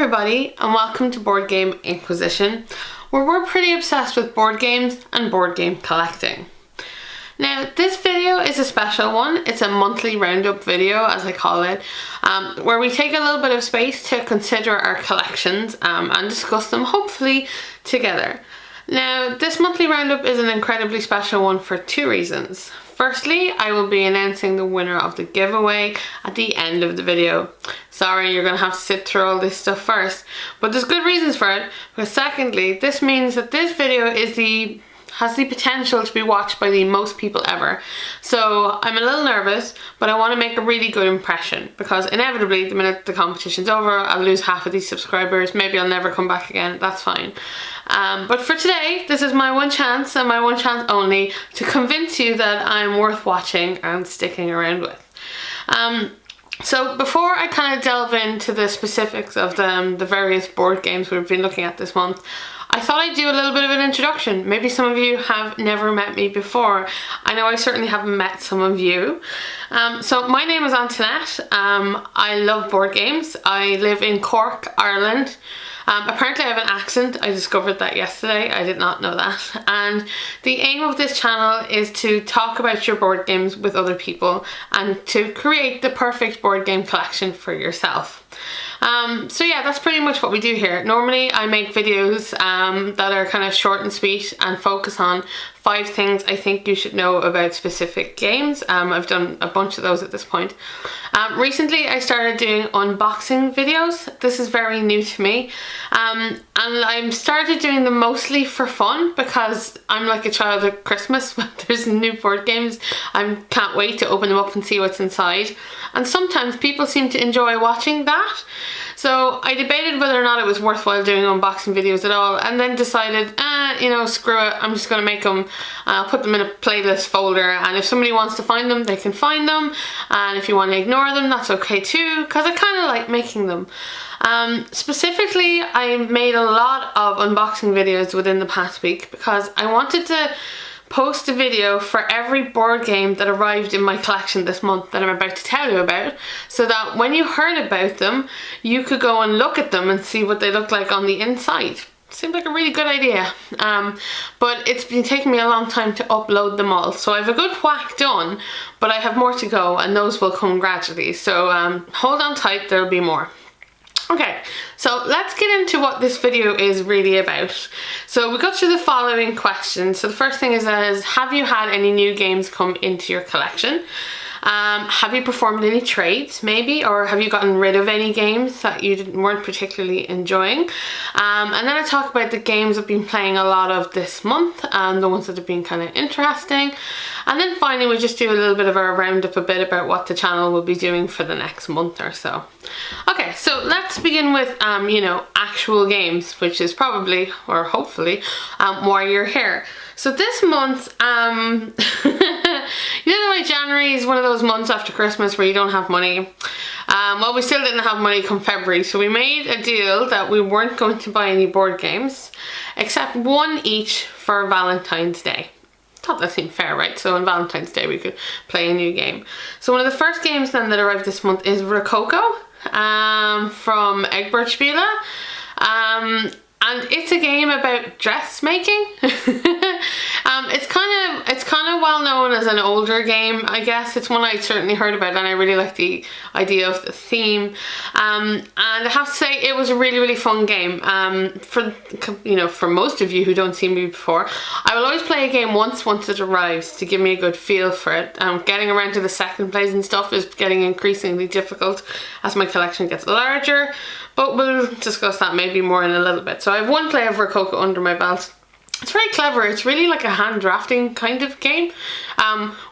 everybody, and welcome to Board Game Inquisition, where we're pretty obsessed with board games and board game collecting. Now, this video is a special one. It's a monthly roundup video, as I call it, where we take a little bit of space to consider our collections and discuss them, hopefully, together. Now, this monthly roundup is an incredibly special one for two reasons. Firstly, I will be announcing the winner of the giveaway at the end of the video. Sorry, you're going to have to sit through all this stuff first, but there's good reasons for it. But secondly, this means that this video has the potential to be watched by the most people ever. So I'm a little nervous, but I want to make a really good impression, because inevitably the minute the competition's over, I'll lose half of these subscribers. Maybe I'll never come back again. That's fine. But for today, this is my one chance, and my one chance only, to convince you that I'm worth watching and sticking around with. So before I kind of delve into the specifics of the various board games we've been looking at this month, I thought I'd do a little bit of an introduction. Maybe some of you have never met me before. I know I certainly haven't met some of you. So my name is Antoinette. I love board games. I live in Cork, Ireland. Apparently I have an accent. I discovered that yesterday. I did not know that. And the aim of this channel is to talk about your board games with other people and to create the perfect board game collection for yourself. So yeah, that's pretty much what we do here. Normally I make videos that are kind of short and sweet and focus on 5 things I think you should know about specific games. I've done a bunch of those at this point. Recently I started doing unboxing videos. This is very new to me, and I started doing them mostly for fun because I'm like a child at Christmas when there's new board games. I can't wait to open them up and see what's inside, and sometimes people seem to enjoy watching that. So I debated whether or not it was worthwhile doing unboxing videos at all, and then decided, you know, screw it, I'm just going to make them. I'll put them in a playlist folder, and if somebody wants to find them, they can find them, and if you want to ignore them, that's okay too, because I kind of like making them. Specifically, I made a lot of unboxing videos within the past week because I wanted to post a video for every board game that arrived in my collection this month that I'm about to tell you about, so that when you heard about them, you could go and look at them and see what they look like on the inside. Seemed like a really good idea, but it's been taking me a long time to upload them all. So I have a good whack done, but I have more to go, and those will come gradually. So hold on tight, there'll be more. Okay, so let's get into what this video is really about. So we got through the following questions. So the first thing is have you had any new games come into your collection? Have you performed any trades, maybe, or have you gotten rid of any games that you weren't particularly enjoying? And then I talk about the games I've been playing a lot of this month, and the ones that have been kind of interesting. And then finally we just do a little bit of a roundup a bit about what the channel will be doing for the next month or so. Okay, so let's begin with, you know, actual games, which is probably, or hopefully, why you're here. So this month, you know, like January is one of those months after Christmas where you don't have money. Well, we still didn't have money come February, so we made a deal that we weren't going to buy any board games, except one each for Valentine's Day. Thought that seemed fair, right? So on Valentine's Day we could play a new game. So one of the first games then that arrived this month is Rococo from Egbertspiele. And it's a game about dressmaking. It's kind of well known as an older game, I guess. It's one I certainly heard about, and I really like the idea of the theme. And I have to say, it was a really, really fun game. For most of you who don't see me before, I will always play a game once it arrives to give me a good feel for it. Getting around to the second plays and stuff is getting increasingly difficult as my collection gets larger, but we'll discuss that maybe more in a little bit. So I have one play of Rococo under my belt. It's very clever. It's really like a hand drafting kind of game,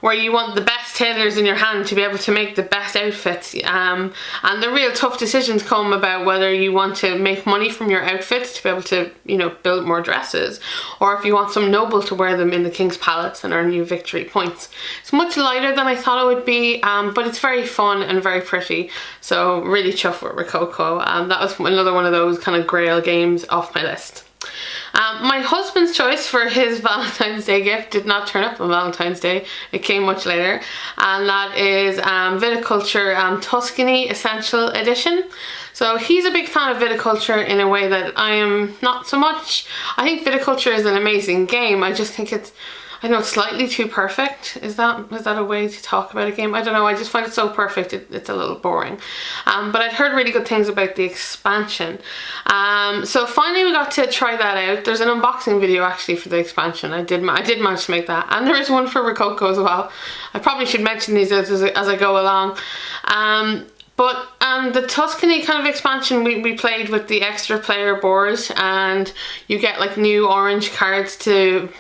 where you want the best tailors in your hand to be able to make the best outfits, and the real tough decisions come about whether you want to make money from your outfits to be able to, you know, build more dresses, or if you want some noble to wear them in the King's Palace and earn you victory points. It's much lighter than I thought it would be, but it's very fun and very pretty, so really chuffed with Rococo. That was another one of those kind of grail games off my list. My husband's choice for his Valentine's Day gift did not turn up on Valentine's Day. It came much later, and that is Viticulture Tuscany Essential Edition. So he's a big fan of viticulture in a way that I am not so much. I think viticulture is an amazing game. I just think it's, I know, it's slightly too perfect. Is that a way to talk about a game? I don't know, I just find it so perfect, it's a little boring. But I'd heard really good things about the expansion. So finally we got to try that out. There's an unboxing video actually for the expansion. I did manage to make that. And there is one for Rococo as well. I probably should mention these as I go along. But the Tuscany kind of expansion, we played with the extra player board, and you get like new orange cards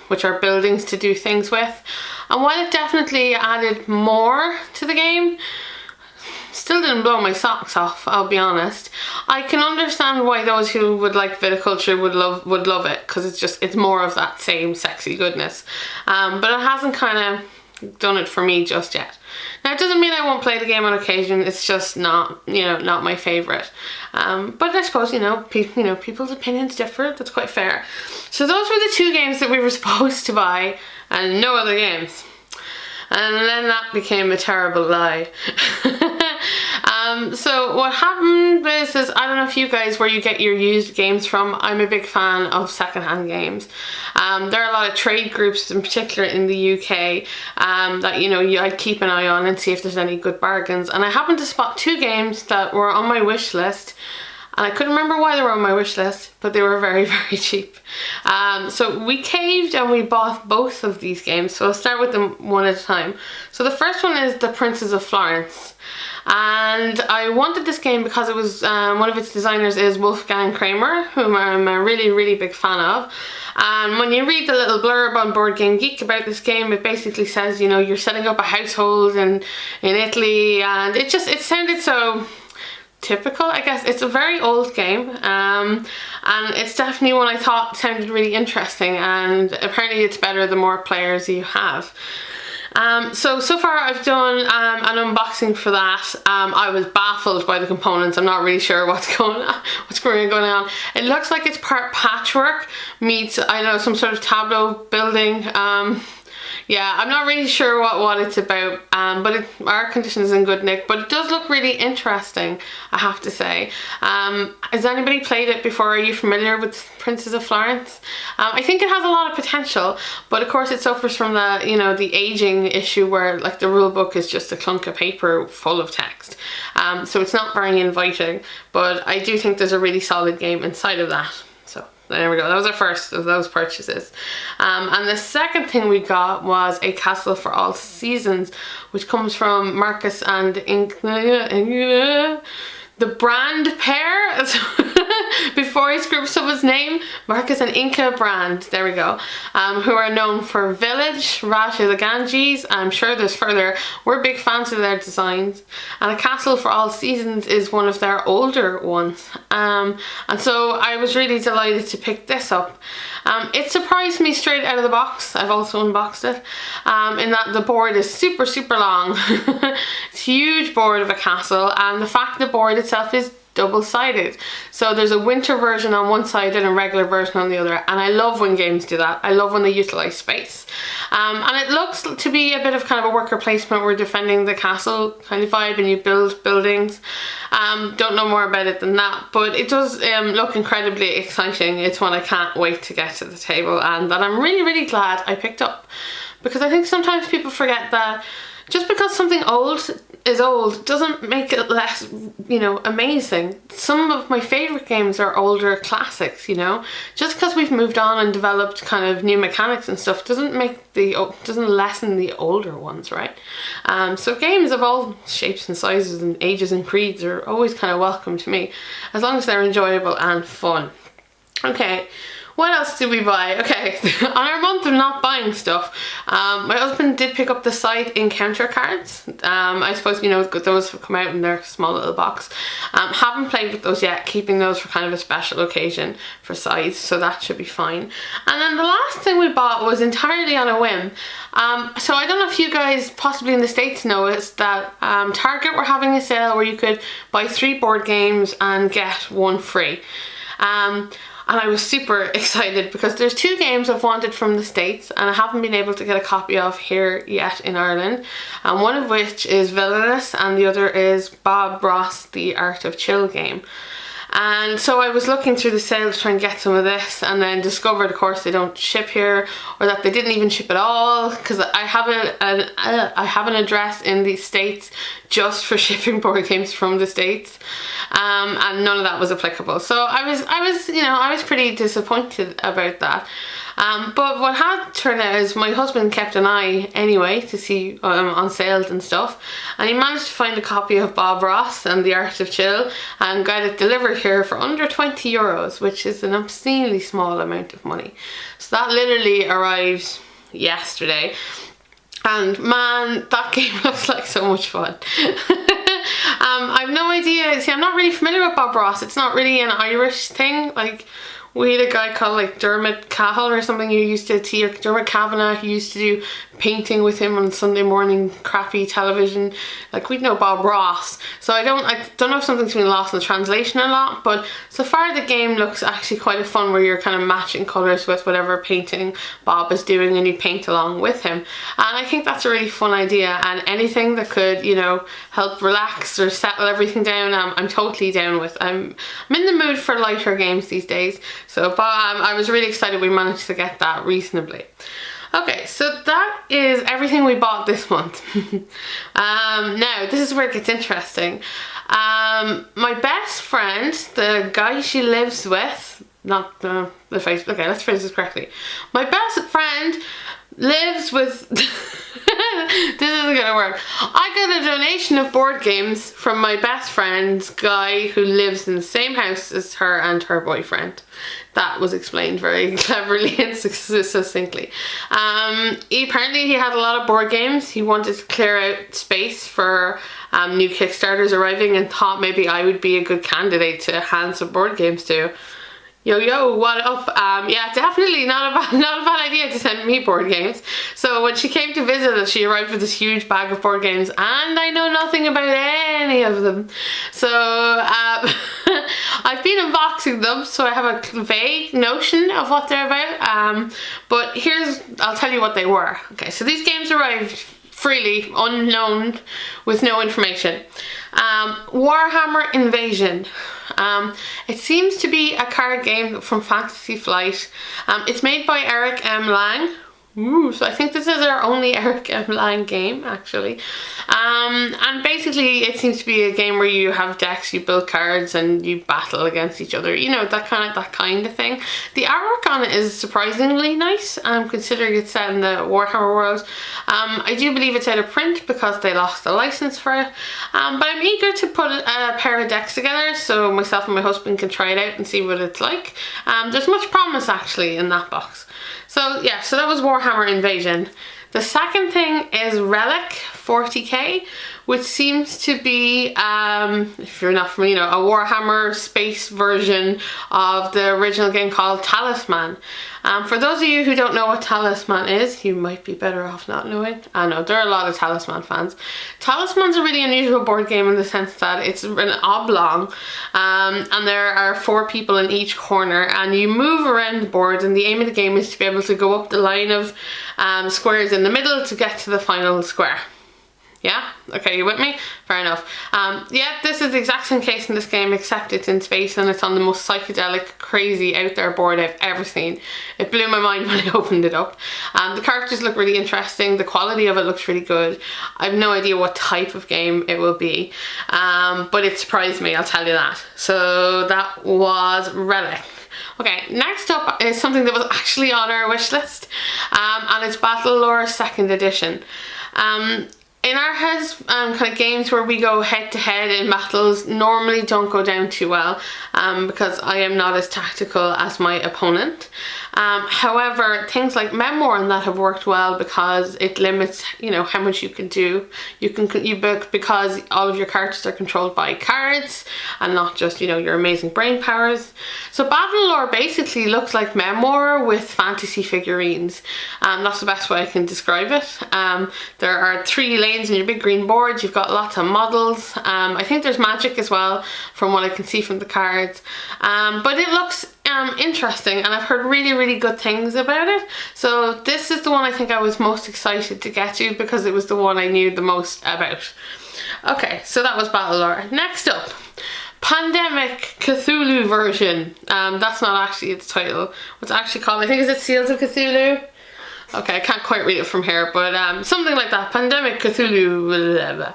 which are buildings to do things with. And while it definitely added more to the game, still didn't blow my socks off, I'll be honest. I can understand why those who would like viticulture would love it, because it's more of that same sexy goodness. But it hasn't kind of done it for me just yet. Now it doesn't mean I won't play the game on occasion, it's just not, not my favourite. But I suppose, people's opinions differ, that's quite fair. So those were the two games that we were supposed to buy, and no other games. And then that became a terrible lie. So what happened is, I don't know if you guys, where you get your used games from. I'm a big fan of secondhand games. There are a lot of trade groups in particular in the UK that I keep an eye on and see if there's any good bargains. And I happened to spot two games that were on my wish list. And I couldn't remember why they were on my wish list, but they were very, very cheap. So we caved and we bought both of these games. So I'll start with them one at a time. So the first one is The Princes of Florence. And I wanted this game because it was, one of its designers is Wolfgang Kramer, whom I'm a really, really big fan of. And when you read the little blurb on Board Game Geek about this game, it basically says, you're setting up a household in Italy, and it sounded so typical, I guess. It's a very old game, and it's definitely one I thought sounded really interesting, and apparently it's better the more players you have. So far I've done an unboxing for that. I was baffled by the components. I'm not really sure what's going on. It looks like it's part patchwork meets, I know, some sort of tableau building. Yeah, I'm not really sure what it's about, but our condition is in good nick, but it does look really interesting, I have to say. Has anybody played it before? Are you familiar with Princes of Florence? I think it has a lot of potential, but of course it suffers from the, the aging issue where like the rule book is just a clunk of paper full of text. So it's not very inviting, but I do think there's a really solid game inside of that. So there we go, that was our first of those purchases. And the second thing we got was A Castle for All Seasons, which comes from Marcus and the Brand pair, before I screwed up his name, Marcus and Inca Brand, there we go, who are known for Village, Raja the Ganges. I'm sure there's further. We're big fans of their designs, and A Castle for All Seasons is one of their older ones, and so I was really delighted to pick this up. It surprised me straight out of the box. I've also unboxed it, in that the board is super, super long. It's a huge board of a castle, and the fact the board itself is double-sided. So there's a winter version on one side and a regular version on the other, and I love when games do that. I love when they utilize space. And it looks to be a bit of kind of a worker placement. We're defending the castle kind of vibe, and you build buildings. Don't know more about it than that, but it does look incredibly exciting. It's one I can't wait to get to the table, and that I'm really, really glad I picked up, because I think sometimes people forget that just because something is old doesn't make it less, amazing. Some of my favourite games are older classics, Just because we've moved on and developed kind of new mechanics and stuff doesn't lessen the older ones, right? So games of all shapes and sizes and ages and creeds are always kind of welcome to me, as long as they're enjoyable and fun. Okay. What else did we buy? Okay, on our month of not buying stuff, my husband did pick up the Side Encounter cards. I suppose, those have come out in their small little box. Haven't played with those yet, keeping those for kind of a special occasion for sides, so that should be fine. And then the last thing we bought was entirely on a whim. So I don't know if you guys possibly in the States noticed that Target were having a sale where you could buy 3 board games and get 1 free. and I was super excited because there's two games I've wanted from the States and I haven't been able to get a copy of here yet in Ireland, and one of which is Villainous and the other is Bob Ross The Art of Chill game. And so I was looking through the sale to try and get some of this, and then discovered, of course, they don't ship here, or that they didn't even ship at all, because I have an address in the States just for shipping board games from the States, and none of that was applicable. So I was pretty disappointed about that. But what had turned out is my husband kept an eye anyway to see on sales and stuff, and he managed to find a copy of Bob Ross and The Art of Chill and got it delivered here for under 20 euros, which is an obscenely small amount of money. So that literally arrived yesterday, and man, that game looks like so much fun. I've no idea, see, I'm not really familiar with Bob Ross. It's not really an Irish thing. Like, we had a guy called like Dermot Cahill or something who used to, Dermot Kavanagh, who used to do painting with him on Sunday morning crappy television. Like, we'd know Bob Ross. So I don't know if something's been lost in the translation a lot, but so far the game looks actually quite a fun, where you're kind of matching colours with whatever painting Bob is doing and you paint along with him. And I think that's a really fun idea, and anything that could, you know, help relax or settle everything down, I'm totally down with. I'm in the mood for lighter games these days. So I was really excited we managed to get that reasonably. Okay, so that is everything we bought this month. Now, this is where it gets interesting. My best friend, the guy she lives with, not the face, okay, let's phrase this correctly. My best friend lives with, this isn't gonna work. I got a donation of board games from my best friend's guy who lives in the same house as her and her boyfriend. That was explained very cleverly and succinctly. Apparently he had a lot of board games. He wanted to clear out space for new Kickstarters arriving, and thought maybe I would be a good candidate to hand some board games to. Yo, what up? Yeah, definitely not a bad idea to send me board games. So when she came to visit us, she arrived with this huge bag of board games, and I know nothing about any of them. So I've been unboxing them, so I have a vague notion of what they're about. But I'll tell you what they were. Okay, so these games arrived freely, unknown, with no information. Warhammer Invasion. It seems to be a card game from Fantasy Flight. It's made by Eric M. Lang. Ooh, so I think this is our only Eric M. Lang game, actually. And basically it seems to be a game where you have decks, you build cards, and you battle against each other. You know, that kind of thing. The artwork on it is surprisingly nice, considering it's set in the Warhammer world. I do believe it's out of print because they lost the license for it. But I'm eager to put a pair of decks together so myself and my husband can try it out and see what it's like. There's much promise actually in that box. So yeah, so that was Warhammer Invasion. The second thing is Relic 40k, which seems to be, if you're not familiar, a Warhammer space version of the original game called Talisman. For those of you who don't know what Talisman is, you might be better off not knowing. I know, there are a lot of Talisman fans. Talisman's a really unusual board game in the sense that it's an oblong, and there are 4 people in each corner, and you move around the board, and the aim of the game is to be able to go up the line of squares in the middle to get to the final square. Yeah? Okay, you with me? Fair enough. Yeah, this is the exact same case in this game, except it's in space and it's on the most psychedelic, crazy, out there board I've ever seen. It blew my mind when I opened it up. The characters look really interesting, the quality of it looks really good. I have no idea what type of game it will be, but it surprised me, I'll tell you that. So that was Relic. Okay, next up is something that was actually on our wish list, and it's Battle Lore 2nd edition. In our house, kind of games where we go head to head in battles normally don't go down too well, because I am not as tactical as my opponent. However, things like Memoir and that have worked well because it limits, you know, how much you can do. Because all of your characters are controlled by cards and not just, you know, your amazing brain powers. So Battle Lore basically looks like Memoir with fantasy figurines. That's the best way I can describe it. There are 3 lanes and your big green boards. You've got lots of models. I think there's magic as well from what I can see from the cards. But it looks interesting, and I've heard really good things about it. So this is the one I think I was most excited to get to because it was the one I knew the most about. Okay, so that was Battle Lore. Next up, Pandemic Cthulhu version. That's not actually its title. What's it actually called? I think is it Seals of Cthulhu? Okay, I can't quite read it from here, but something like that. Pandemic Cthulhu. Blah, blah.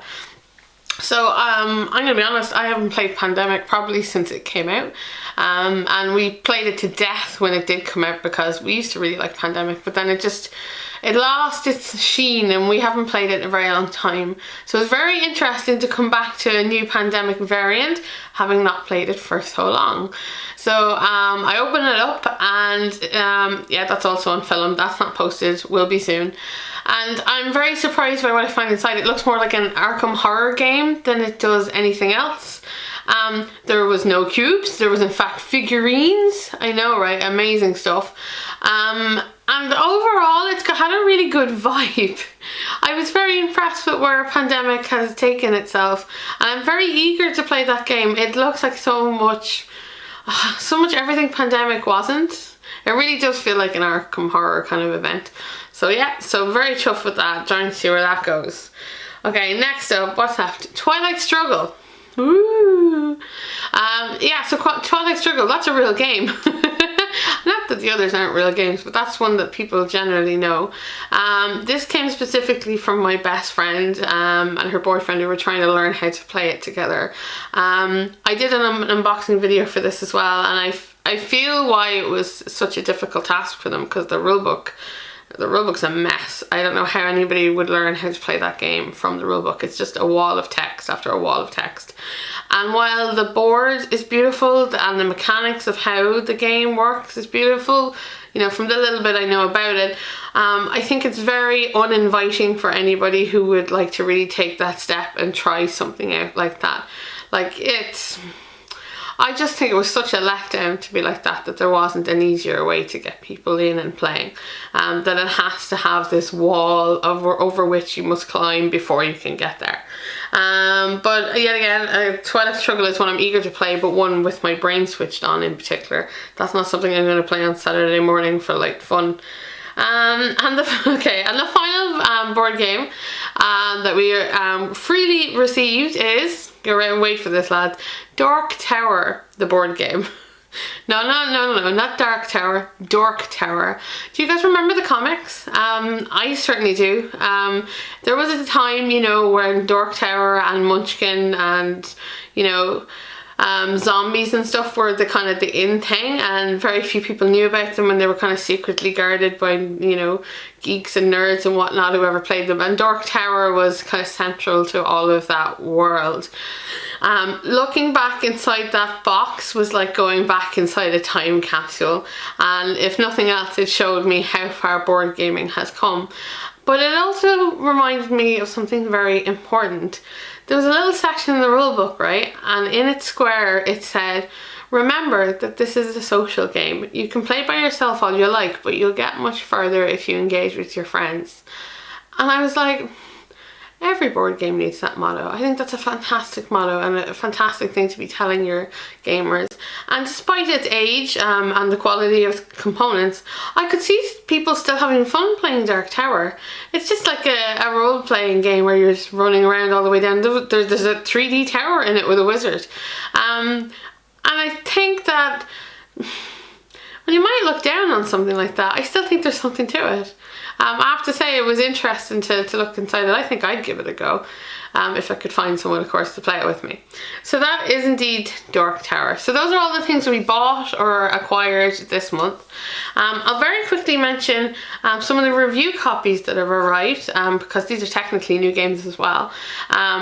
So I'm gonna be honest, I haven't played Pandemic probably since it came out, and we played it to death when it did come out because we used to really like Pandemic, but then it lost its sheen and we haven't played it in a very long time. So it's very interesting to come back to a new Pandemic variant, having not played it for so long. So I opened it up, and yeah, that's also on film. That's not posted, will be soon. And I'm very surprised by what I find inside. It looks more like an Arkham horror game than it does anything else. There was no cubes, there was in fact figurines. I know, right? Amazing stuff. And overall it's had a really good vibe. I was very impressed with where Pandemic has taken itself, and I'm very eager to play that game. It looks like so much everything Pandemic wasn't. It really does feel like an Arkham horror kind of event. So yeah, so very chuffed with that, trying to see where that goes. Okay, next up, what's left? Twilight Struggle. Ooh. Yeah, so Twilight Struggle, that's a real game. Not that the others aren't real games, but that's one that people generally know. This came specifically from my best friend and her boyfriend, who were trying to learn how to play it together. I did an unboxing video for this as well, and I feel why it was such a difficult task for them, because the rulebook's a mess. I don't know how anybody would learn how to play that game from the rulebook. It's just a wall of text after a wall of text. And while the board is beautiful and the mechanics of how the game works is beautiful, you know, from the little bit I know about it, I think it's very uninviting for anybody who would like to really take that step and try something out like that. Like, I just think it was such a letdown to be like that there wasn't an easier way to get people in and playing. That it has to have this wall over which you must climb before you can get there. But yet again, Twilight Struggle is one I'm eager to play, but one with my brain switched on in particular. That's not something I'm going to play on Saturday morning for like fun. And the final board game that we freely received is, get ready and wait for this, lads, Dork Tower, the board game. No, not Dark Tower, Dork Tower. Do you guys remember the comics? I certainly do. There was a time, you know, when Dork Tower and Munchkin and, you know, zombies and stuff were the in thing, and very few people knew about them, and they were kind of secretly guarded by, you know, geeks and nerds and whatnot, whoever played them, and Dork Tower was kind of central to all of that world. Looking back inside that box was like going back inside a time capsule, and if nothing else it showed me how far board gaming has come. But it also reminded me of something very important. There was a little section in the rule book, right? And in its square it said, remember that this is a social game. You can play by yourself all you like, but you'll get much further if you engage with your friends. And I was like, every board game needs that motto. I think that's a fantastic motto and a fantastic thing to be telling your gamers. And despite its age and the quality of components, I could see people still having fun playing Dark Tower. It's just like a role-playing game where you're just running around all the way down. There's a 3D tower in it with a wizard. And I think that, well, you might look down on something like that. I still think there's something to it. I have to say it was interesting to look inside it. I think I'd give it a go if I could find someone, of course, to play it with me. So that is indeed Dork Tower. So those are all the things that we bought or acquired this month. I'll very quickly mention some of the review copies that have arrived, because these are technically new games as well.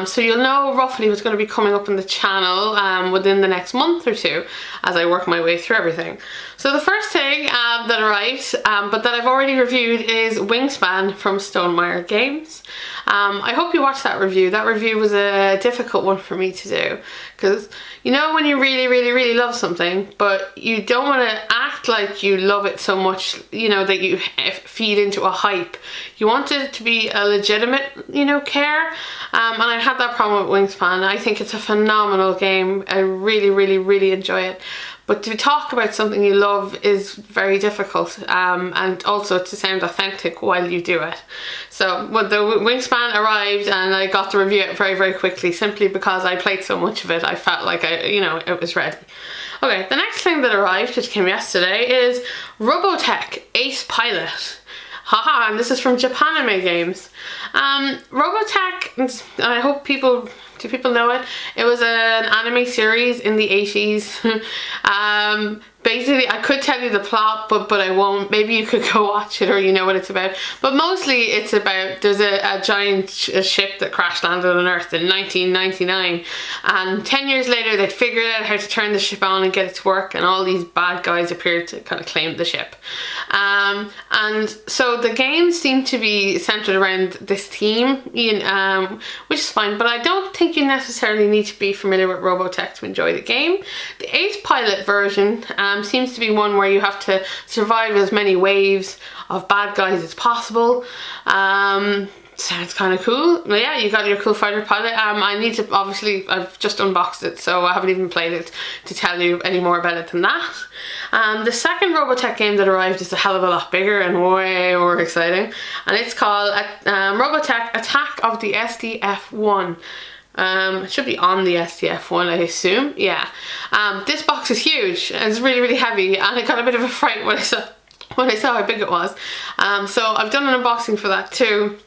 So you'll know roughly what's going to be coming up on the channel within the next month or two as I work my way through everything. So the first thing that arrived, but that I've already reviewed, is Wingspan from Stonemaier Games. I hope you watched that review. That that review was a difficult one for me to do, because you know when you really love something but you don't want to act like you love it so much, you know, that you feed into a hype. You want it to be a legitimate, you know, care, and I had that problem with Wingspan. I think it's a phenomenal game. I really enjoy it. But to talk about something you love is very difficult, and also to sound authentic while you do it. So when the Wingspan arrived and I got to review it very quickly, simply because I played so much of it, I felt like it was ready. Okay, the next thing that arrived, which came yesterday, is Robotech Ace Pilot. Haha, and this is from Japanime Games. Robotech, and I hope people know it? It was an anime series in the 80s. Basically, I could tell you the plot, but I won't. Maybe you could go watch it, or you know what it's about. But mostly it's about, there's a giant ship that crash landed on Earth in 1999, and 10 years later they figured out how to turn the ship on and get it to work, and all these bad guys appeared to kind of claim the ship. And so the game seemed to be centered around this theme, which is fine, but I don't think you necessarily need to be familiar with Robotech to enjoy the game. The Ace Pilot version seems to be one where you have to survive as many waves of bad guys as possible. Sounds kind of cool. But yeah, you got your cool fighter pilot. I need to, obviously, I've just unboxed it, so I haven't even played it to tell you any more about it than that. The second Robotech game that arrived is a hell of a lot bigger and way more exciting, and it's called Robotech Attack of the SDF-1. It should be on the SDF-1, I assume. Yeah. This box is huge. It's really heavy, and I got a bit of a fright when I saw how big it was. So I've done an unboxing for that too.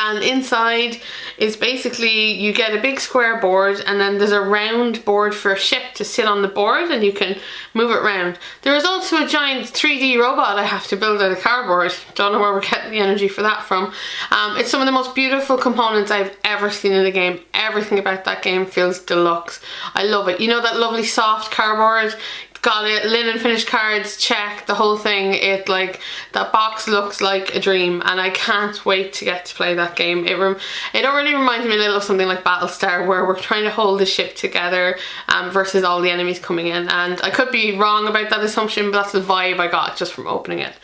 And inside is basically, you get a big square board, and then there's a round board for a ship to sit on the board, and you can move it around. There is also a giant 3D robot I have to build out of cardboard. Don't know where we're getting the energy for that from. It's some of the most beautiful components I've ever seen in a game. Everything about that game feels deluxe. I love it. You know that lovely soft cardboard? Got it, linen finished cards, check, the whole thing. That box looks like a dream, and I can't wait to get to play that game. It already reminds me a little of something like Battlestar, where we're trying to hold the ship together versus all the enemies coming in, and I could be wrong about that assumption, but that's the vibe I got just from opening it.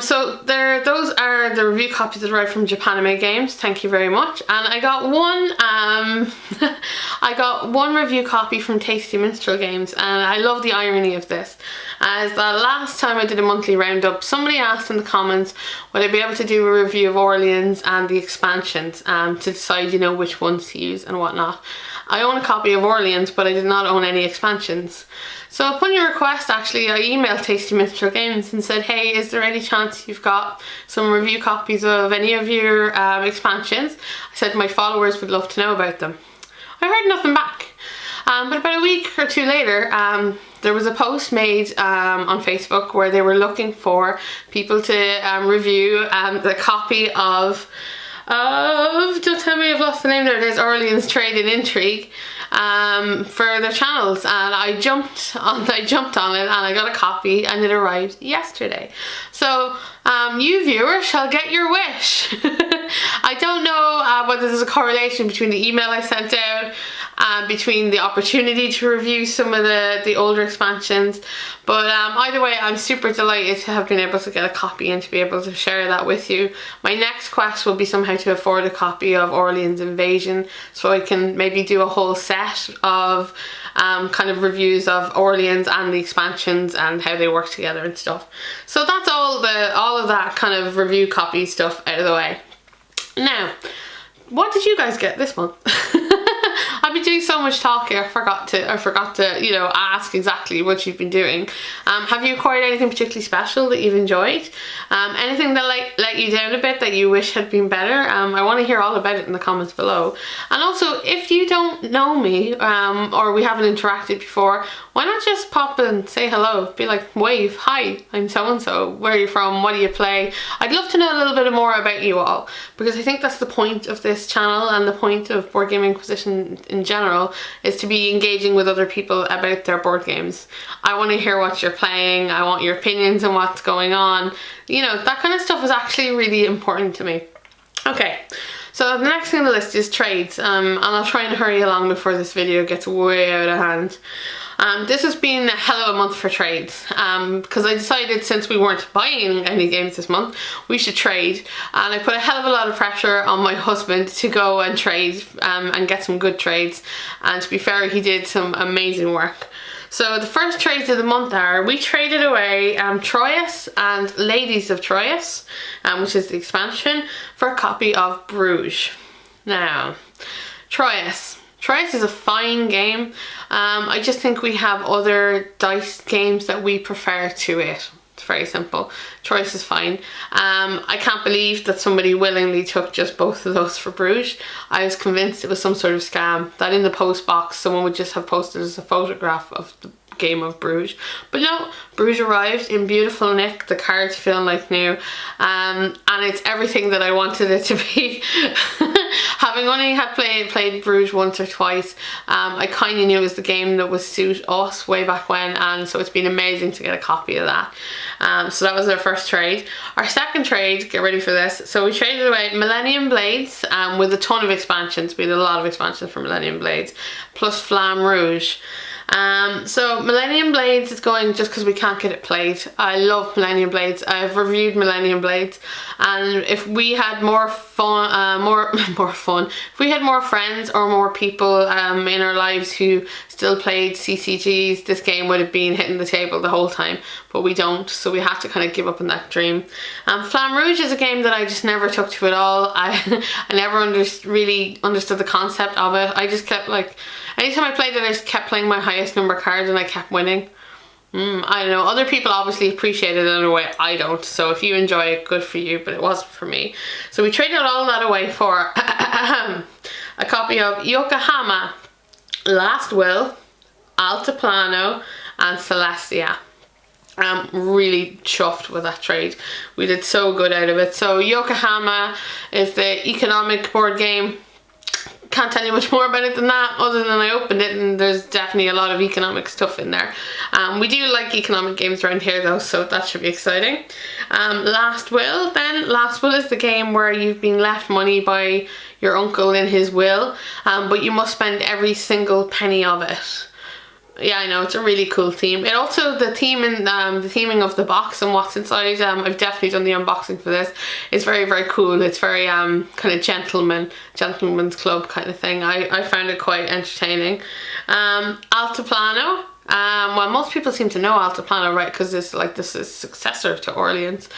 So those are the review copies that arrived from Japanime Games. Thank you very much. And I got one review copy from Tasty Minstrel Games, and I love the irony of this. As the last time I did a monthly roundup, somebody asked in the comments would I be able to do a review of Orleans and the expansions to decide, you know, which ones to use and whatnot. I own a copy of Orleans, but I did not own any expansions. So upon your request, actually, I emailed Tasty Minstrel Games and said, hey, is there any chance you've got some review copies of any of your expansions? I said my followers would love to know about them. I heard nothing back. But about a week or two later, there was a post made on Facebook where they were looking for people to review the copy of don't tell me I've lost the name there, there's Orleans Trade and Intrigue for their channels, and I jumped on it, and I got a copy, and it arrived yesterday. So you viewers shall get your wish. I don't know whether there's a correlation between the email I sent out between the opportunity to review some of the older expansions, but either way, I'm super delighted to have been able to get a copy and to be able to share that with you. My next quest will be somehow to afford a copy of Orleans Invasion, so I can maybe do a whole set of kind of reviews of Orleans and the expansions and how they work together and stuff. So that's all of that kind of review copy stuff out of the way. Now, what did you guys get this month? I've been doing so much talking, I forgot to, you know, ask exactly what you've been doing. Have you acquired anything particularly special that you've enjoyed? Anything that let you down a bit that you wish had been better? I want to hear all about it in the comments below. And also, if you don't know me, or we haven't interacted before, why not just pop and say hello? Be like, wave, hi, I'm so-and-so, where are you from, what do you play? I'd love to know a little bit more about you all, because I think that's the point of this channel, and the point of Board Game Inquisition in general, is to be engaging with other people about their board games. I want to hear what you're playing, I want your opinions on what's going on. You know, that kind of stuff is actually really important to me. Okay, So the next thing on the list is trades, and I'll try and hurry along before this video gets way out of hand. This has been a hell of a month for trades, because I decided since we weren't buying any games this month, we should trade, and I put a hell of a lot of pressure on my husband to go and trade and get some good trades, and to be fair, he did some amazing work. So the first trades of the month are, we traded away Troyes and Ladies of Troyes, which is the expansion, for a copy of Bruges. Now, Troyes is a fine game. I just think we have other dice games that we prefer to it. It's very simple. Troyes is fine. I can't believe that somebody willingly took just both of those for Bruges. I was convinced it was some sort of scam, that in the post box someone would just have posted as a photograph of the game of Bruges. But no, Bruges arrived in beautiful nick, the cards feel like new, and it's everything that I wanted it to be. Having only had played Bruges once or twice, I kind of knew it was the game that would suit us way back when, and so it's been amazing to get a copy of that. So that was our first trade. Our second trade, get ready for this, so we traded away Millennium Blades with a ton of expansions. We did a lot of expansions for Millennium Blades, plus Flamme Rouge. So Millennium Blades is going just because we can't get it played. I love Millennium Blades. I've reviewed Millennium Blades, and if we had more fun, if we had more friends or more people in our lives who still played CCGs, this game would have been hitting the table the whole time, but we don't, so we had to kind of give up on that dream. Flamme Rouge is a game that I just never took to at all. I never really understood the concept of it. I just kept like, anytime I played it, I just kept playing my highest number card and I kept winning. I don't know, other people obviously appreciate it in a way I don't, so if you enjoy it, good for you, but it wasn't for me. So we traded all that away for a copy of Yokohama, Last Will, Altiplano and Celestia. I'm really chuffed with that trade. We did so good out of it. So Yokohama is the economic board game. Can't tell you much more about it than that, other than I opened it and there's definitely a lot of economic stuff in there. We do like economic games around here though, so that should be exciting. Last Will then. Last Will is the game where you've been left money by your uncle in his will, but you must spend every single penny of it. Yeah, I know, it's a really cool theme. It also, the theming of the box and what's inside, I've definitely done the unboxing for this. It's very, very cool. It's very kind of gentleman's club kind of thing. I found it quite entertaining. Altiplano. Well, most people seem to know Altiplano, right? Because this is a successor to Orleans.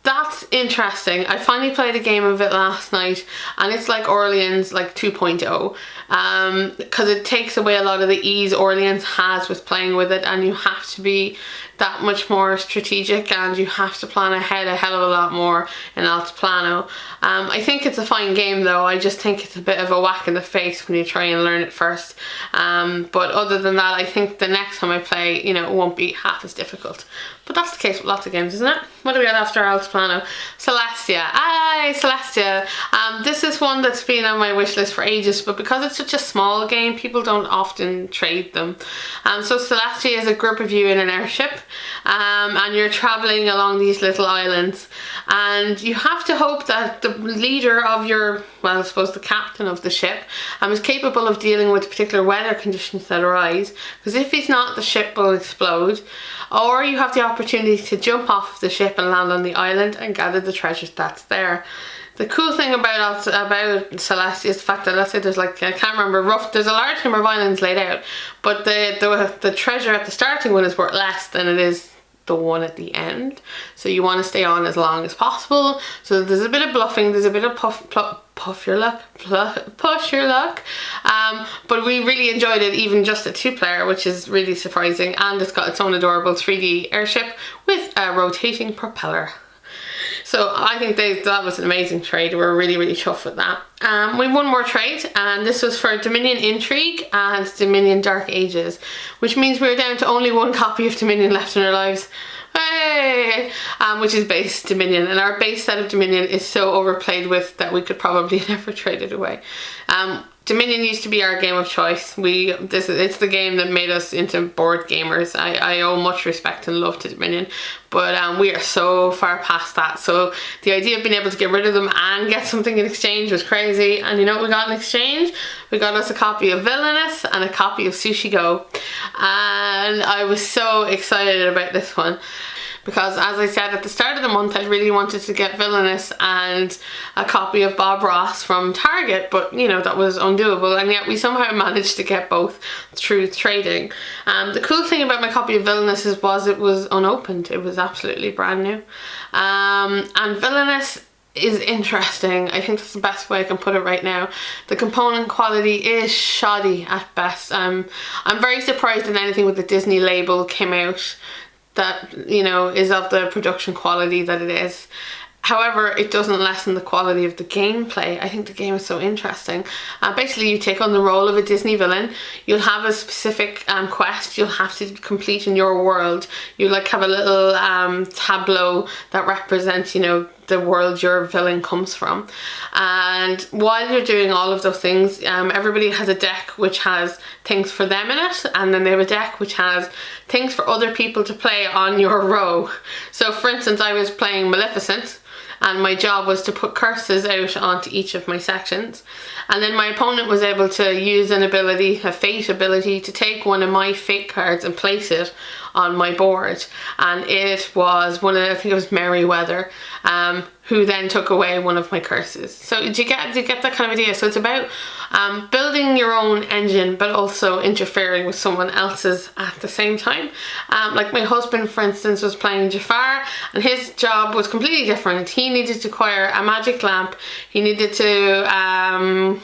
That's interesting. I finally played a game of it last night, and it's like Orleans, like 2.0, because it takes away a lot of the ease Orleans has with playing with it, and you have to be that much more strategic and you have to plan ahead a hell of a lot more in Altiplano. I think it's a fine game though. I just think it's a bit of a whack in the face when you try and learn it first. But other than that, I think the next time I play, it won't be half as difficult. But that's the case with lots of games, isn't it? What do we got after Altiplano? Celestia. Aye, Celestia. This is one that's been on my wish list for ages, but because it's such a small game, people don't often trade them. So Celestia is a group of you in an airship, and you're traveling along these little islands, and you have to hope that the leader of your, well, I suppose the captain of the ship, is capable of dealing with particular weather conditions that arise, because if he's not, the ship will explode. Or you have the opportunity to jump off the ship and land on the island and gather the treasures that's there. The cool thing about Celestia is the fact that, let's say there's like, I can't remember, there's a large number of islands laid out, but the treasure at the starting one is worth less than it is the one at the end. So you want to stay on as long as possible. So there's a bit of bluffing, there's a bit of push your luck. But we really enjoyed it, even just a 2-player, which is really surprising, and it's got its own adorable 3D airship with a rotating propeller. So I think that was an amazing trade. We're really, really chuffed with that. We have one more trade, and this was for Dominion Intrigue and Dominion Dark Ages, which means we're down to only one copy of Dominion left in our lives. Hey! Which is base Dominion, and our base set of Dominion is so overplayed with that we could probably never trade it away. Dominion used to be our game of choice. It's the game that made us into board gamers. I owe much respect and love to Dominion, but we are so far past that. So the idea of being able to get rid of them and get something in exchange was crazy. And you know what we got in exchange? We got us a copy of Villainous and a copy of Sushi Go. And I was so excited about this one, because as I said at the start of the month, I really wanted to get Villainous and a copy of Bob Ross from Target, but you know, that was undoable, and yet we somehow managed to get both through trading. The cool thing about my copy of Villainous was it was unopened. It was absolutely brand new. And Villainous is interesting. I think that's the best way I can put it right now. The component quality is shoddy at best. I'm very surprised that anything with the Disney label came out that, you know, is of the production quality that it is. However, it doesn't lessen the quality of the gameplay. I think the game is so interesting. Basically, you take on the role of a Disney villain. You'll have a specific quest you'll have to complete in your world. You like have a little tableau that represents, you know, the world your villain comes from. And while you're doing all of those things, everybody has a deck which has things for them in it, and then they have a deck which has things for other people to play on your row. So for instance, I was playing Maleficent, and my job was to put curses out onto each of my sections, and then my opponent was able to use an ability, a fate ability, to take one of my fate cards and place it on my board. And it was one of, I think it was Merryweather, who then took away one of my curses. So do you get that kind of idea? So it's about building your own engine, but also interfering with someone else's at the same time. Like my husband, for instance, was playing Jafar, and his job was completely different. He needed to acquire a magic lamp. He needed to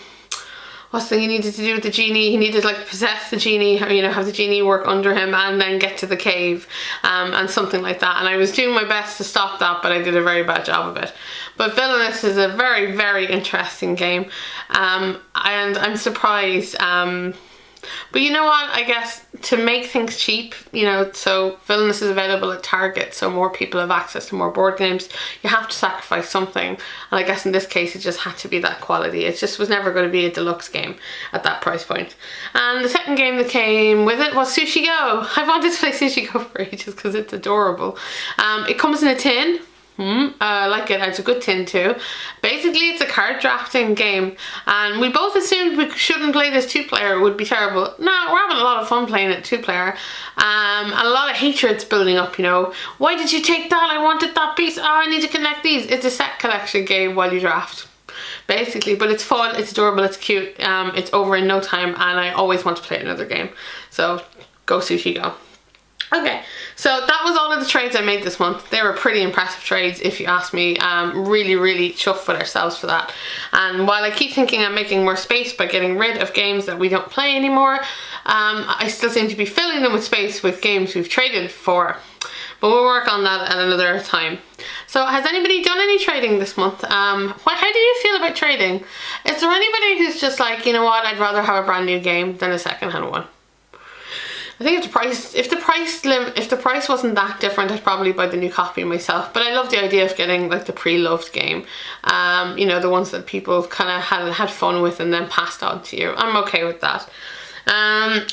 what's the thing he needed to do with the genie? He needed to like possess the genie, or, you know, have the genie work under him and then get to the cave, and something like that. And I was doing my best to stop that, but I did a very bad job of it. But Villainous is a very, very interesting game, and I'm surprised. But you know what, I guess to make things cheap, you know, so Villainous is available at Target, so more people have access to more board games. You have to sacrifice something, and I guess in this case it just had to be that quality. It just was never going to be a deluxe game at that price point. And the second game that came with it was Sushi Go. I wanted to play Sushi Go for ages because it's adorable. It comes in a tin. I like it. It's a good tin too. Basically, it's a card drafting game, and we both assumed we shouldn't play this two-player. It would be terrible. No, we're having a lot of fun playing it two-player, and a lot of hatred's building up, you know. Why did you take that? I wanted that piece. Oh, I need to connect these. It's a set collection game while you draft, basically, but it's fun, it's adorable, it's cute. It's over in no time, and I always want to play another game. So go Sushi Go. Okay, so that was all of the trades I made this month. They were pretty impressive trades, if you ask me. Really, really chuffed with ourselves for that. And while I keep thinking I'm making more space by getting rid of games that we don't play anymore, I still seem to be filling them with space with games we've traded for. But we'll work on that at another time. So has anybody done any trading this month? How do you feel about trading? Is there anybody who's just like, you know what, I'd rather have a brand new game than a second-hand one? I think if the price wasn't that different, I'd probably buy the new copy myself. But I love the idea of getting like the pre-loved game. You know, the ones that people kind of had fun with and then passed on to you. I'm okay with that.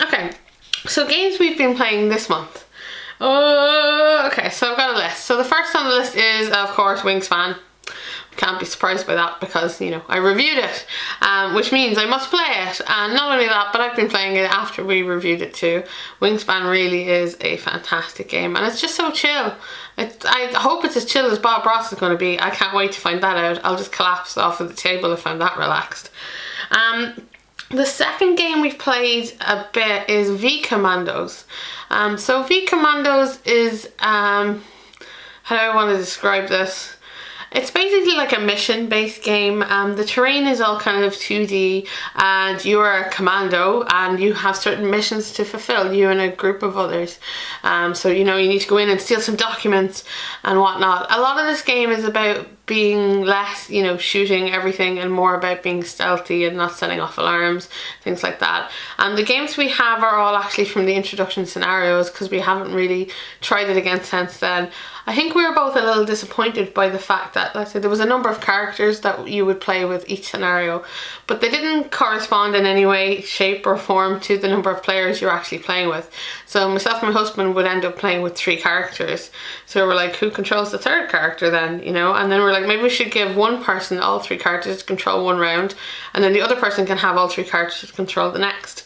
Okay, so games we've been playing this month. Okay, so I've got a list. So the first on the list is, of course, Wingspan. Can't be surprised by that because, you know, I reviewed it, which means I must play it. And not only that, but I've been playing it after we reviewed it too. Wingspan really is a fantastic game, and it's just so chill. I hope it's as chill as Bob Ross is going to be. I can't wait to find that out. I'll just collapse off of the table if I'm that relaxed. The second game we've played a bit is V Commandos. So V Commandos is, how do I want to describe this? It's basically like a mission-based game. The terrain is all kind of 2D, and you are a commando and you have certain missions to fulfill, you and a group of others. So, you know, you need to go in and steal some documents and whatnot. A lot of this game is about being less, you know, shooting everything and more about being stealthy and not setting off alarms, things like that. The games we have are all actually from the introduction scenarios, because we haven't really tried it again since then. I think we were both a little disappointed by the fact that, like I said, there was a number of characters that you would play with each scenario, but they didn't correspond in any way, shape or form to the number of players you're actually playing with. So myself and my husband would end up playing with 3 characters. So we're like, who controls the 3rd character then, you know? And then we're like, maybe we should give one person all 3 characters to control one round, and then the other person can have all 3 characters to control the next.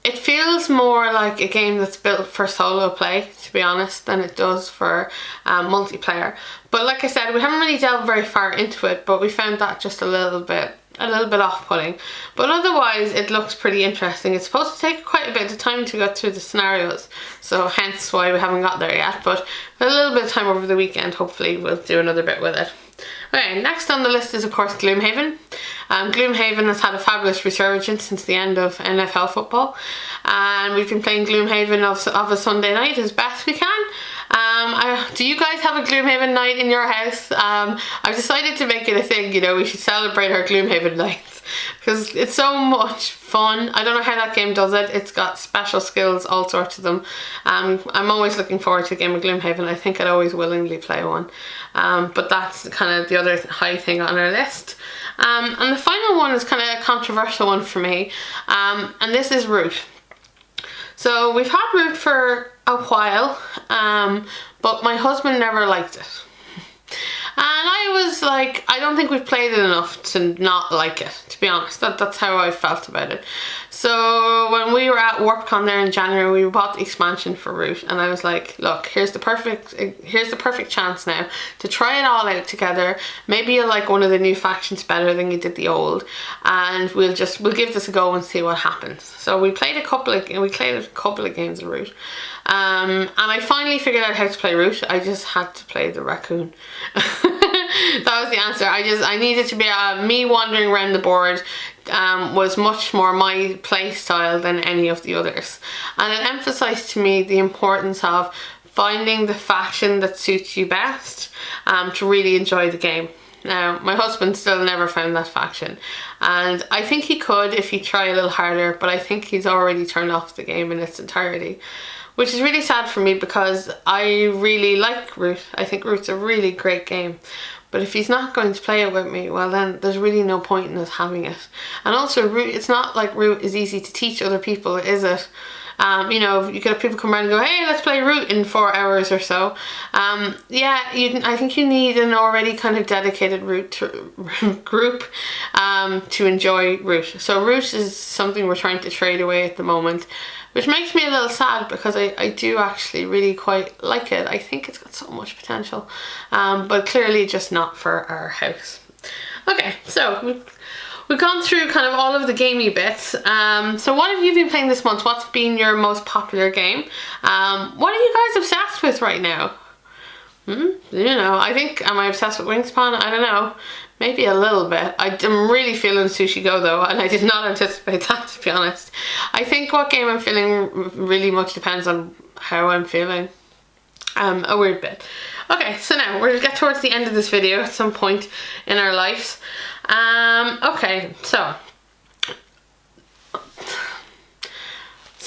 It feels more like a game that's built for solo play, to be honest, than it does for multiplayer. But like I said, we haven't really delved very far into it, but we found that just a little bit off-putting. But otherwise, it looks pretty interesting. It's supposed to take quite a bit of time to go through the scenarios, so hence why we haven't got there yet. But with a little bit of time over the weekend, hopefully we'll do another bit with it. Okay, next on the list is of course Gloomhaven. Gloomhaven has had a fabulous resurgence since the end of NFL football, and we've been playing Gloomhaven of a Sunday night as best we can. Do you guys have a Gloomhaven night in your house? I've decided to make it a thing, you know, we should celebrate our Gloomhaven nights, because it's so much fun. I don't know how that game does it. It's got special skills, all sorts of them. I'm always looking forward to a game of Gloomhaven. I think I'd always willingly play one. But that's kind of the other high thing on our list. And the final one is kind of a controversial one for me, and this is Root. So we've had Root for a while, but my husband never liked it. And I was like, I don't think we've played it enough to not like it, to be honest. That's how I felt about it. So when we were at WarpCon there in January, we bought the expansion for Root, and I was like, look, here's the perfect chance now to try it all out together. Maybe you'll like one of the new factions better than you did the old, and we'll give this a go and see what happens. So we played a couple of games of Root. And I finally figured out how to play Root. I just had to play the raccoon. That was the answer. I needed to be me wandering around the board was much more my play style than any of the others, and it emphasized to me the importance of finding the faction that suits you best to really enjoy the game. Now, my husband still never found that faction, and I think he could if he tried a little harder, but I think he's already turned off the game in its entirety, which is really sad for me because I really like Root. I think Root's a really great game. But if he's not going to play it with me, well then there's really no point in us having it. And also Root, it's not like Root is easy to teach other people, is it? You know, you get people come around and go, hey, let's play Root in 4 hours or so. Yeah, I think you need an already kind of dedicated Root group to enjoy Root. So Root is something we're trying to trade away at the moment, which makes me a little sad because I do actually really quite like it. I think it's got so much potential, but clearly just not for our house. Okay, so we've gone through kind of all of the gamey bits. So what have you been playing this month? What's been your most popular game? What are you guys obsessed with right now? You know, I think, am I obsessed with Wingspan? I don't know. Maybe a little bit. I'm really feeling Sushi Go though, and I did not anticipate that, to be honest. I think what game I'm feeling really much depends on how I'm feeling. A weird bit. Okay, so now we'll get towards the end of this video at some point in our lives. Okay, so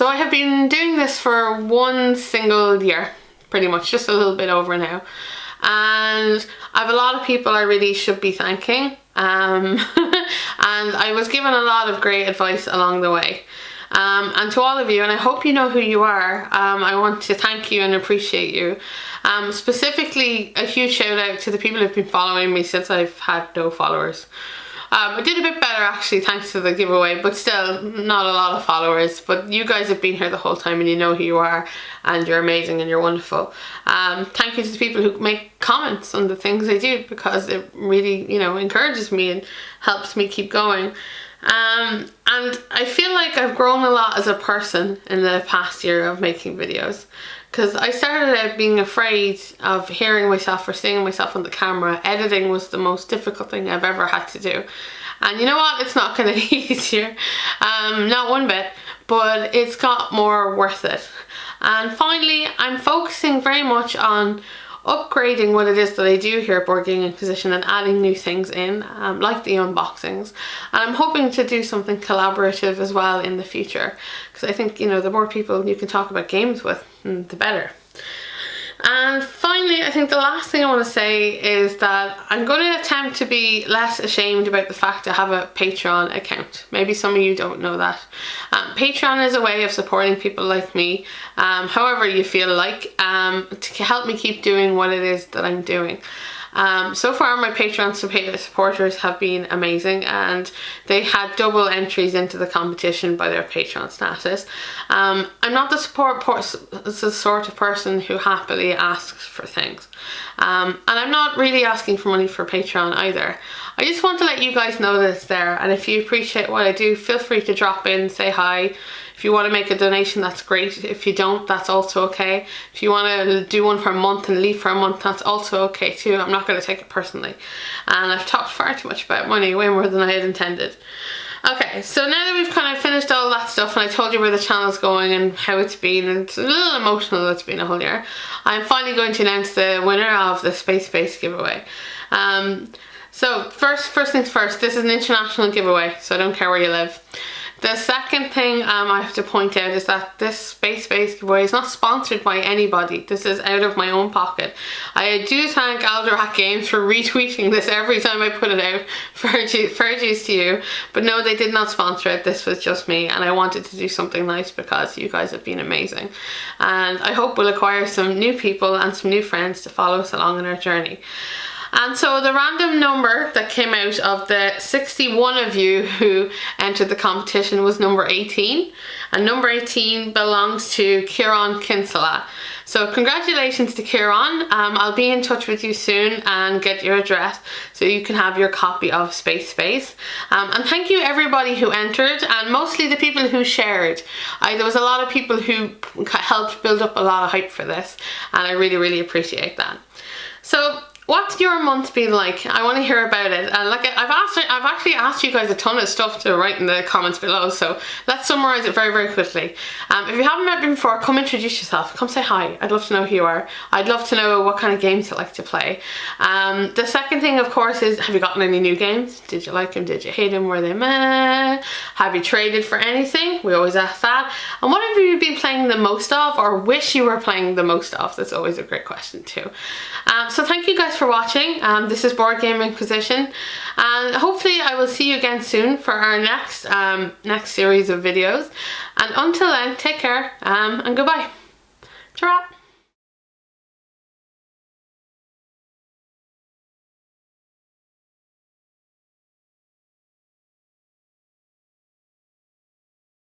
I have been doing this for 1 single year, pretty much, just a little bit over now. And I have a lot of people I really should be thanking, and I was given a lot of great advice along the way, and to all of you, and I hope you know who you are, I want to thank you and appreciate you. Specifically a huge shout out to the people who've been following me since I've had no followers. I did a bit better actually thanks to the giveaway, but still not a lot of followers. But you guys have been here the whole time and you know who you are, and you're amazing and you're wonderful. Thank you to the people who make comments on the things I do, because it really, you know, encourages me and helps me keep going. And I feel like I've grown a lot as a person in the past year of making videos, because I started out being afraid of hearing myself or seeing myself on the camera. Editing was the most difficult thing I've ever had to do, and you know what, it's not going to be easier, not one bit, but it's got more worth it. And finally, I'm focusing very much on upgrading what it is that I do here at Board Game Inquisition and adding new things in, like the unboxings. And I'm hoping to do something collaborative as well in the future, because I think, you know, the more people you can talk about games with, the better. And finally, I think the last thing I want to say is that I'm going to attempt to be less ashamed about the fact I have a Patreon account. Maybe some of you don't know that. Patreon is a way of supporting people like me, however you feel like, to help me keep doing what it is that I'm doing. So far my Patreon supporters have been amazing, and they had double entries into the competition by their Patreon status. I'm not the sort of person who happily asks for things, and I'm not really asking for money for Patreon either. I just want to let you guys know that it's there, and if you appreciate what I do, feel free to drop in, say hi. If you want to make a donation, that's great. If you don't, that's also okay. If you want to do one for a month and leave for a month, that's also okay too. I'm not going to take it personally. And I've talked far too much about money, way more than I had intended. Okay, so now that we've kind of finished all that stuff and I told you where the channel's going and how it's been, and it's a little emotional, it's been a whole year, I'm finally going to announce the winner of the Space giveaway. So first things first, this is an international giveaway, so I don't care where you live. The second thing I have to point out is that this Space giveaway is not sponsored by anybody. This is out of my own pocket. I do thank Alderac Games for retweeting this every time I put it out. Fair to you. But no, they did not sponsor it. This was just me, and I wanted to do something nice because you guys have been amazing. And I hope we'll acquire some new people and some new friends to follow us along on our journey. And so the random number that came out of the 61 of you who entered the competition was number 18. And number 18 belongs to Kieran Kinsella. So congratulations to Kieran. I'll be in touch with you soon and get your address so you can have your copy of Space. And thank you everybody who entered, and mostly the people who shared. There was a lot of people who helped build up a lot of hype for this, and I really appreciate that. So what's your month been like? I want to hear about it. And like I've actually asked you guys a ton of stuff to write in the comments below, so let's summarize it very quickly. If you haven't met me before, come introduce yourself, come say hi. I'd love to know who you are. I'd love to know what kind of games you like to play. The second thing, of course, is have you gotten any new games? Did you like them? Did you hate them? Were they meh? Have you traded for anything? We always ask that. And what have you been playing the most of, or wish you were playing the most of? That's always a great question too. So thank you guys for watching. This is Board Game Inquisition, and hopefully I will see you again soon for our next series of videos. And until then, take care and goodbye. Ta-ra!